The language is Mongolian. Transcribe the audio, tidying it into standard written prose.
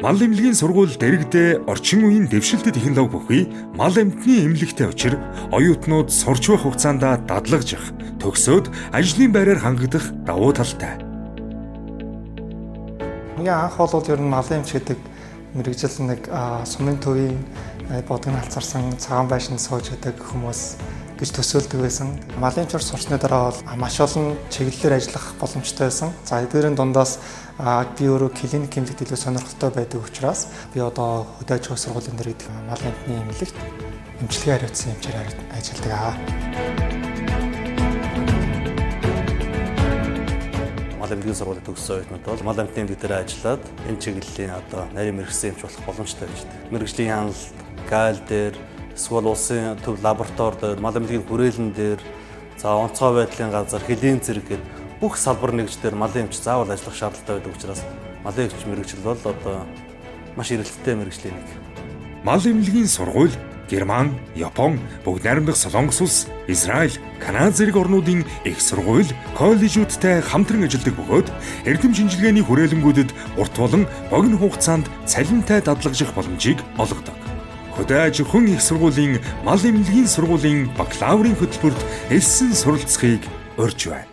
Мал эмнэлгийн сургууль дэргэдээ орчин үеийн дэвшилт технологи бүхий мал амьтны эмнэлэгтэй учир оюутнууд сурч байх хугацаанд дадлагжих, төгсөөд ажлын байраар хангагдах давуу талтай. Хамгийн анх бол ер нь малын эмч гэдэг мэрэгжил нэг сумын төвийн бодгон халцарсан цагаан байшин сууж байдаг хүмүүс гэж төсөөлдөг байсан. Малын эмчээр сурсны дараа бол маш олон чиглэлээр ажиллах боломжтой байсан. За эдгээрийн дундаас би өөрөө клиник эмнэлэгт илүү сонирхолтой байдаг учраас би одоо хөдөө аж ахуйн сургуулийн дээр гэдэг малын эмчний эмнэлэгт эмчилгээ хариуцсан эмчээр ажилладаг аа. Мал эмнэлгийн сургуулийн төгссөн оюутнууд бол мал амьтны эмнэлэг дээр ажиллаад энэ чиглэлийн одоо нарийн мэргэжсэн эмч болох боломжтой байж байгаа. Мэргэжлийн хяналт, гайл дээр, эсвэл улсын төв лаборатори дээр, мал эмнэлгийн хүрээлэн дээр, за онцгой байдлын газар, хэлийн зэрэг гээд бүх салбар нэгжлэр малын эмч заавал ажиллах шаардлагатай байдаг учраас малын эмч мэргэжил бол одоо маш эрэлттэй мэргэжлийн нэг. Мал эмнэлгийн сургууль Герман, Япон, Бүгд найрамдах Солонгос улс, Израиль, Канада зэрэг орнуудын их сургууль, коллежүүдтэй хамтран ажилладаг бөгөөд эрдэм шинжилгээний хүрээлэнгүүдэд урт болон богино хугацаанд цалинтай дадлагжих боломжийг олгодог. Хөдөө аж ахуйн их сургуулийн мал эмнэлгийн сургуулийн бакалаврын хөтөлбөрт элсэн суралцахыг урьж байна.